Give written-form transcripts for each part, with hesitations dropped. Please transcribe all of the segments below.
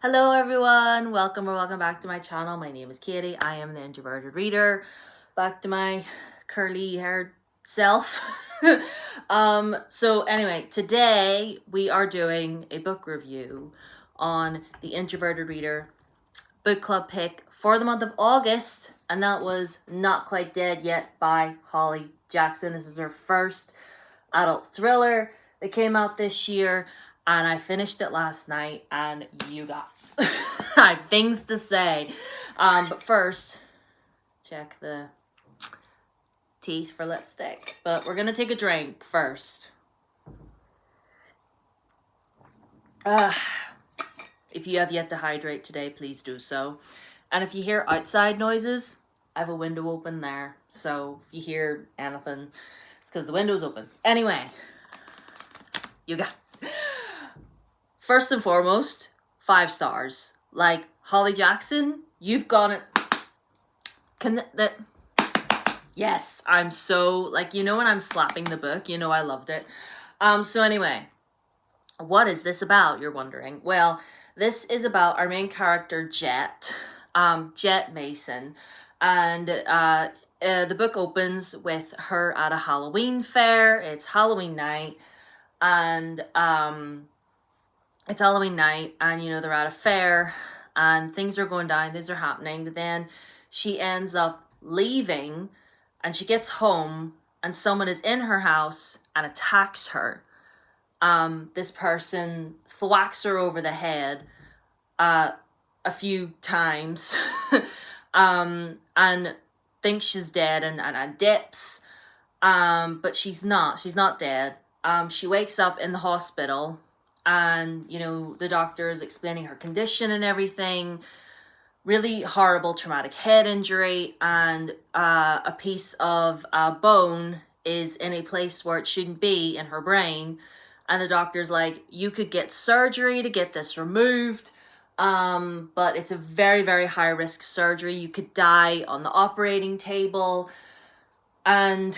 Hello everyone, welcome back to my channel. My name is Katie. I am the Introverted Reader. Back to my curly haired self. So anyway, today we are doing a book review on the Introverted Reader book club pick for the month of August, and that was Not Quite Dead Yet by Holly Jackson. This is her first adult thriller that came out this year, and I finished it last night, and you guys, I have things to say. But first, check the teeth for lipstick. But we're gonna take a drink first. If you have yet to hydrate today, please do so. And if you hear outside noises, I have a window open there. So if you hear anything, it's because the window's open. Anyway, you guys. First and foremost, 5 stars. Like, Holly Jackson, you've got it. Yes, I'm so, like, you know when I'm slapping the book, you know I loved it. So anyway, what is this about, you're wondering? Well, this is about our main character, Jet, Jet Mason. And the book opens with her at a Halloween fair. It's Halloween night. And it's Halloween night, and you know they're at a fair and things are going down, things are happening, but then she ends up leaving and she gets home and someone is in her house and attacks her. This person thwacks her over the head a few times and thinks she's dead and dips, but she's not dead. She wakes up in the hospital, and you know the doctor is explaining her condition and everything. Really horrible traumatic head injury, and a piece of bone is in a place where it shouldn't be in her brain, and the doctor's like, you could get surgery to get this removed, but it's a very, very high risk surgery. You could die on the operating table, and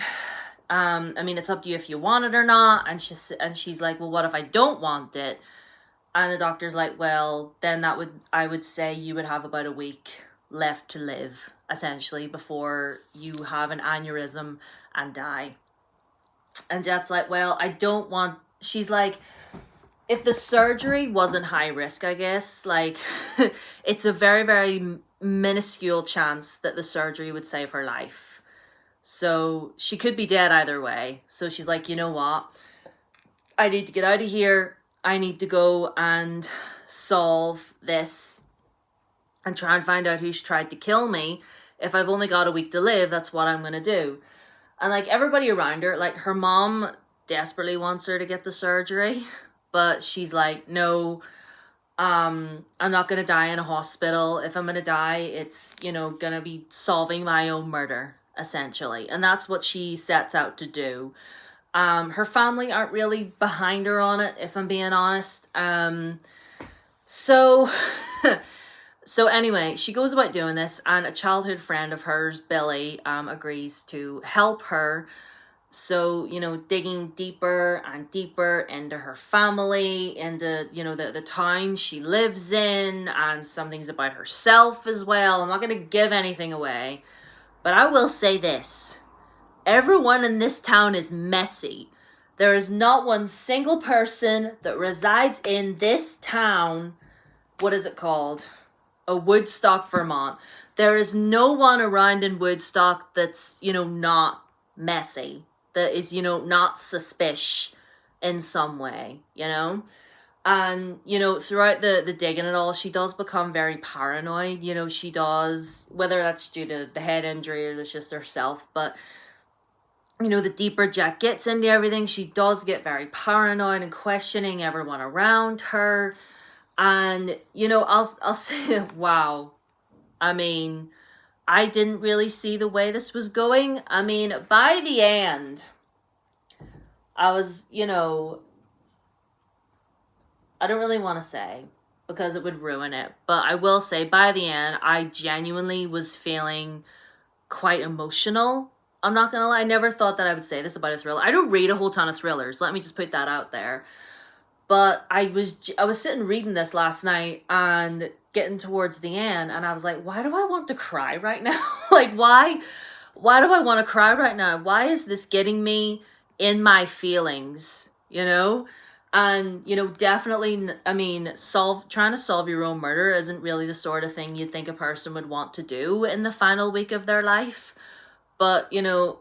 I mean, it's up to you if you want it or not. And she's like, well, what if I don't want it? And the doctor's like, well, then I would say you would have about a week left to live, essentially, before you have an aneurysm and die. And Jet's like, well, I don't want, she's like, if the surgery wasn't high risk, I guess, like, it's a very, very minuscule chance that the surgery would save her life. So she could be dead either way. So she's like, you know what? I need to get out of here. I need to go and solve this and try and find out who's tried to kill me. If I've only got a week to live, that's what I'm going to do. And like everybody around her, like her mom desperately wants her to get the surgery, but she's like, no, I'm not going to die in a hospital. If I'm going to die, it's, you know, going to be solving my own murder, essentially. And that's what she sets out to do. Her family aren't really behind her on it, if I'm being honest. So anyway, she goes about doing this, and a childhood friend of hers, Billy, agrees to help her. So, you know, digging deeper and deeper into her family, into, you know, the town she lives in, and some things about herself as well. I'm not going to give anything away, but I will say this. Everyone in this town is messy. There is not one single person that resides in this town. What is it called? Woodstock, Vermont. There is no one around in Woodstock that's, you know, not messy. That is, you know, not suspicious in some way, you know? And, you know, throughout the digging and all, she does become very paranoid. You know, she does, whether that's due to the head injury or that's just herself. But, you know, the deeper Jack gets into everything, she does get very paranoid and questioning everyone around her. And, you know, I'll say, wow. I mean, I didn't really see the way this was going. I mean, by the end, I was, you know, I don't really want to say because it would ruin it. But I will say by the end, I genuinely was feeling quite emotional. I'm not going to lie. I never thought that I would say this about a thriller. I don't read a whole ton of thrillers. Let me just put that out there. But I was sitting reading this last night and getting towards the end, and I was like, why do I want to cry right now? Like, why do I want to cry right now? Why is this getting me in my feelings, you know? And, you know, definitely, I mean, trying to solve your own murder isn't really the sort of thing you'd think a person would want to do in the final week of their life. But, you know,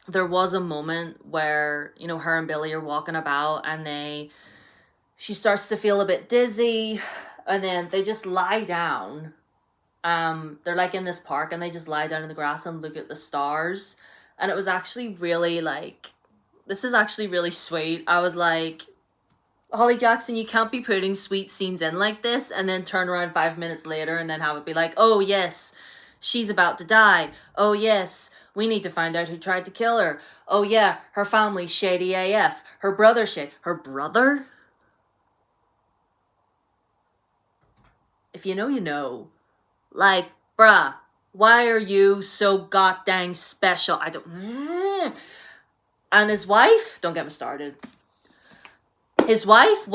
there was a moment where, you know, her and Billy are walking about, and she starts to feel a bit dizzy, and then they just lie down. They're like in this park, and they just lie down in the grass and look at the stars. And it was actually really like, this is actually really sweet. I was like, Holly Jackson, you can't be putting sweet scenes in like this and then turn around 5 minutes later and then have it be like, oh yes, she's about to die. Oh yes, we need to find out who tried to kill her. Oh yeah, her family's shady AF. Her brother shady. Her brother? If you know, you know. Like, bruh, why are you so goddamn special? I don't... And his wife? Don't get me started. His wife?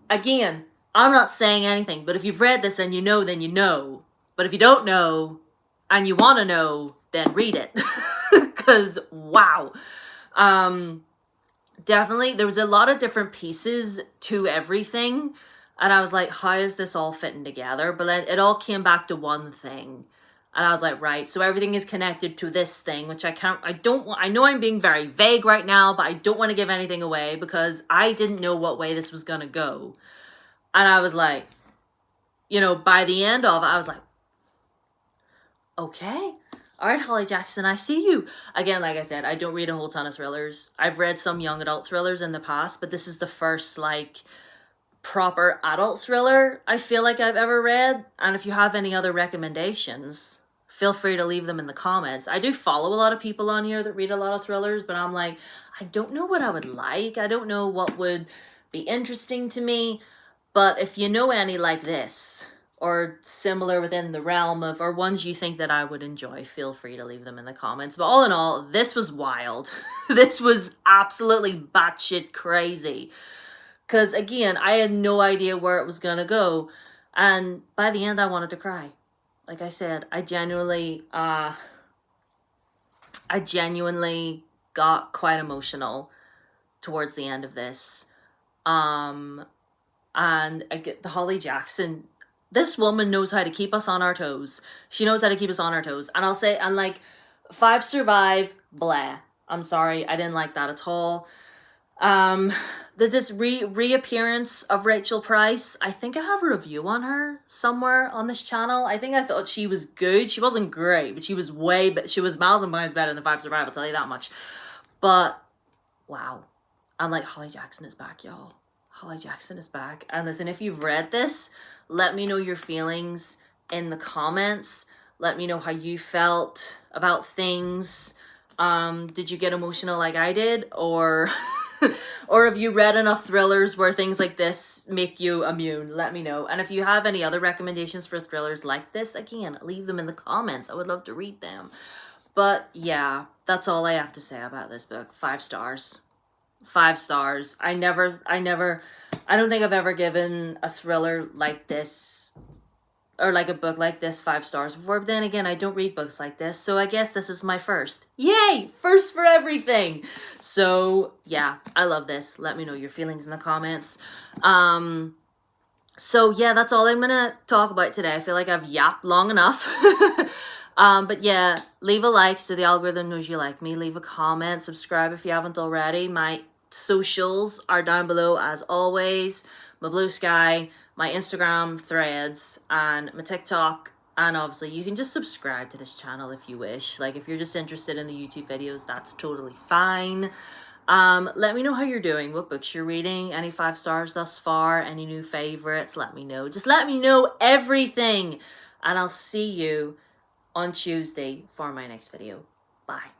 Again, I'm not saying anything, but if you've read this and you know, then you know. But if you don't know, and you want to know, then read it. Because, wow. Definitely, there was a lot of different pieces to everything. And I was like, how is this all fitting together? But it all came back to one thing. And I was like, right, so everything is connected to this thing, which I know I'm being very vague right now, but I don't want to give anything away because I didn't know what way this was going to go. And I was like, you know, by the end of it, I was like, okay, all right, Holly Jackson, I see you. Again, like I said, I don't read a whole ton of thrillers. I've read some young adult thrillers in the past, but this is the first, like, proper adult thriller I feel like I've ever read. And if you have any other recommendations, feel free to leave them in the comments. I do follow a lot of people on here that read a lot of thrillers, but I'm like, I don't know what I would like. I don't know what would be interesting to me. But if you know any like this, or similar within the realm of, or ones you think that I would enjoy, feel free to leave them in the comments. But all in all, this was wild. This was absolutely batshit crazy. Because, again, I had no idea where it was going to go. And by the end, I wanted to cry. Like I said, I genuinely got quite emotional towards the end of this. And I get the Holly Jackson. This woman knows how to keep us on our toes. She knows how to keep us on our toes. And I'll say, and like, 5 survive, blah. I'm sorry, I didn't like that at all. This reappearance of Rachel Price, I think I have a review on her somewhere on this channel. I thought she was good. She wasn't great, but she was miles and miles better than 5 Survive, I'll tell you that much. But, wow. I'm like, Holly Jackson is back, y'all. Holly Jackson is back. And listen, if you've read this, let me know your feelings in the comments. Let me know how you felt about things. Did you get emotional like I did? Or... or have you read enough thrillers where things like this make you immune? Let me know. And if you have any other recommendations for thrillers like this, again, leave them in the comments. I would love to read them. But yeah, that's all I have to say about this book. 5 stars. 5 stars. I don't think I've ever given a thriller like this, or like a book like this, 5 stars before. But then again, I don't read books like this, so I guess this is my first. Yay! First for everything! So, yeah, I love this. Let me know your feelings in the comments. So, yeah, that's all I'm gonna talk about today. I feel like I've yapped long enough. But yeah, leave a like so the algorithm knows you like me. Leave a comment, subscribe if you haven't already. My socials are down below as always. My Blue Sky, my Instagram, Threads, and my TikTok. And obviously, you can just subscribe to this channel if you wish. Like, if you're just interested in the YouTube videos, that's totally fine. Let me know how you're doing, what books you're reading, any 5 stars thus far, any new favorites, let me know. Just let me know everything. And I'll see you on Tuesday for my next video. Bye.